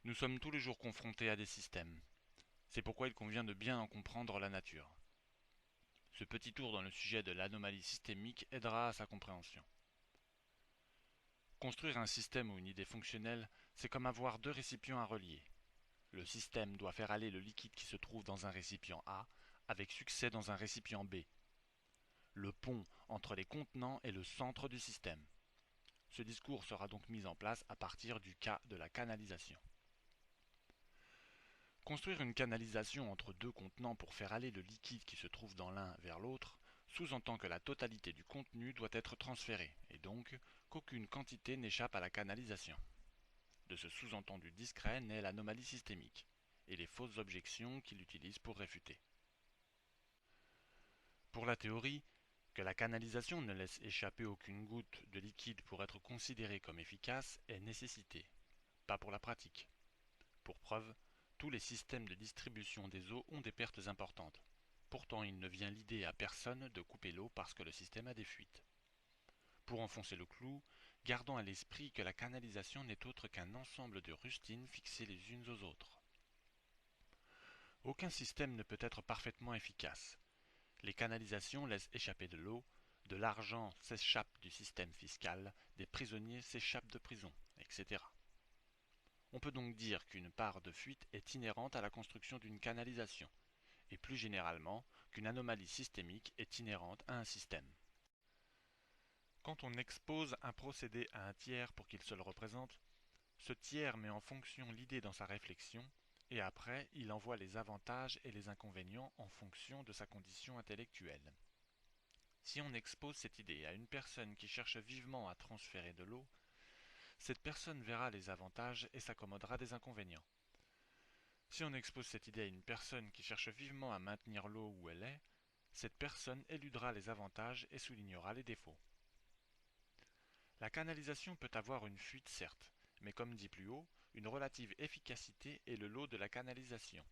Nous sommes tous les jours confrontés à des systèmes. C'est pourquoi il convient de bien en comprendre la nature. Ce petit tour dans le sujet de l'anomalie systémique aidera à sa compréhension. Construire un système ou une idée fonctionnelle, c'est comme avoir deux récipients à relier. Le système doit faire aller le liquide qui se trouve dans un récipient A avec succès dans un récipient B. Le pont entre les contenants est le centre du système. Ce discours sera donc mis en place à partir du cas de la canalisation. Construire une canalisation entre deux contenants pour faire aller le liquide qui se trouve dans l'un vers l'autre sous-entend que la totalité du contenu doit être transférée, et donc qu'aucune quantité n'échappe à la canalisation. De ce sous-entendu discret naît l'anomalie systémique, et les fausses objections qu'il utilise pour réfuter. Pour la théorie, que la canalisation ne laisse échapper aucune goutte de liquide pour être considérée comme efficace est nécessité, pas pour la pratique. Pour preuve, tous les systèmes de distribution des eaux ont des pertes importantes. Pourtant, il ne vient l'idée à personne de couper l'eau parce que le système a des fuites. Pour enfoncer le clou, gardons à l'esprit que la canalisation n'est autre qu'un ensemble de rustines fixées les unes aux autres. Aucun système ne peut être parfaitement efficace. Les canalisations laissent échapper de l'eau, de l'argent s'échappe du système fiscal, des prisonniers s'échappent de prison, etc. On peut donc dire qu'une part de fuite est inhérente à la construction d'une canalisation, et plus généralement qu'une anomalie systémique est inhérente à un système. Quand on expose un procédé à un tiers pour qu'il se le représente, ce tiers met en fonction l'idée dans sa réflexion, et après il envoie les avantages et les inconvénients en fonction de sa condition intellectuelle. Si on expose cette idée à une personne qui cherche vivement à transférer de l'eau, cette personne verra les avantages et s'accommodera des inconvénients. Si on expose cette idée à une personne qui cherche vivement à maintenir l'eau où elle est, cette personne éludera les avantages et soulignera les défauts. La canalisation peut avoir une fuite certes, mais comme dit plus haut, une relative efficacité est le lot de la canalisation.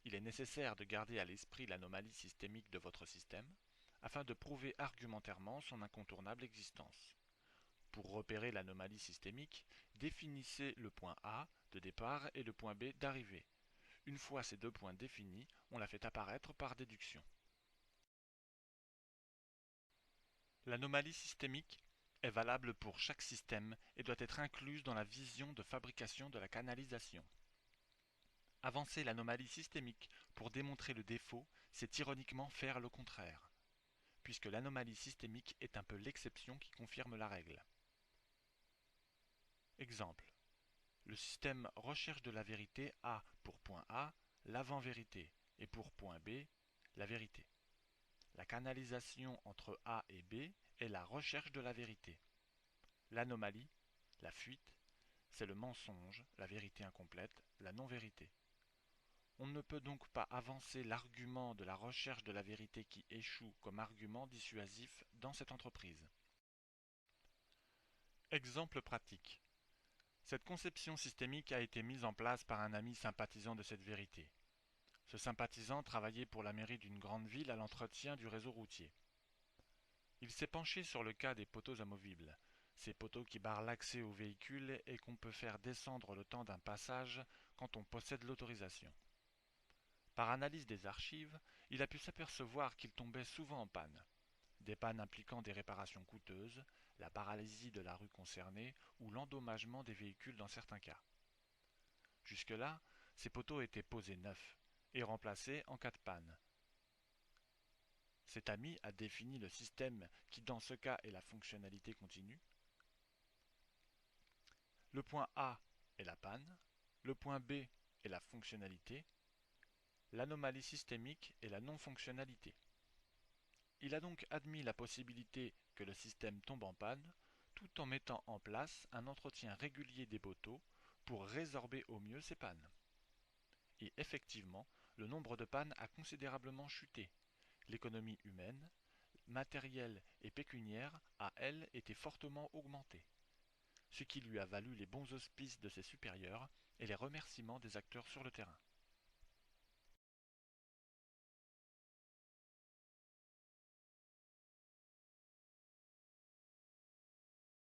Il est nécessaire de garder à l'esprit l'anomalie systémique de votre système, afin de prouver argumentairement son incontournable existence. Pour repérer l'anomalie systémique, définissez le point A de départ et le point B d'arrivée. Une fois ces deux points définis, on la fait apparaître par déduction. L'anomalie systémique est valable pour chaque système et doit être incluse dans la vision de fabrication de la canalisation. Avancer l'anomalie systémique pour démontrer le défaut, c'est ironiquement faire le contraire, puisque l'anomalie systémique est un peu l'exception qui confirme la règle. Exemple. Le système recherche de la vérité a pour point A l'avant-vérité et pour point B la vérité. La canalisation entre A et B est la recherche de la vérité. L'anomalie, la fuite, c'est le mensonge, la vérité incomplète, la non-vérité. On ne peut donc pas avancer l'argument de la recherche de la vérité qui échoue comme argument dissuasif dans cette entreprise. Exemple pratique. Cette conception systémique a été mise en place par un ami sympathisant de cette vérité. Ce sympathisant travaillait pour la mairie d'une grande ville à l'entretien du réseau routier. Il s'est penché sur le cas des poteaux amovibles, ces poteaux qui barrent l'accès aux véhicules et qu'on peut faire descendre le temps d'un passage quand on possède l'autorisation. Par analyse des archives, il a pu s'apercevoir qu'ils tombaient souvent en panne. Des pannes impliquant des réparations coûteuses, la paralysie de la rue concernée ou l'endommagement des véhicules dans certains cas. Jusque-là, ces poteaux étaient posés neufs et remplacés en cas de panne. Cet ami a défini le système qui dans ce cas est la fonctionnalité continue. Le point A est la panne, le point B est la fonctionnalité, l'anomalie systémique est la non-fonctionnalité. Il a donc admis la possibilité que le système tombe en panne, tout en mettant en place un entretien régulier des poteaux pour résorber au mieux ces pannes. Et effectivement, le nombre de pannes a considérablement chuté. L'économie humaine, matérielle et pécuniaire a, elle, été fortement augmentée, ce qui lui a valu les bons auspices de ses supérieurs et les remerciements des acteurs sur le terrain.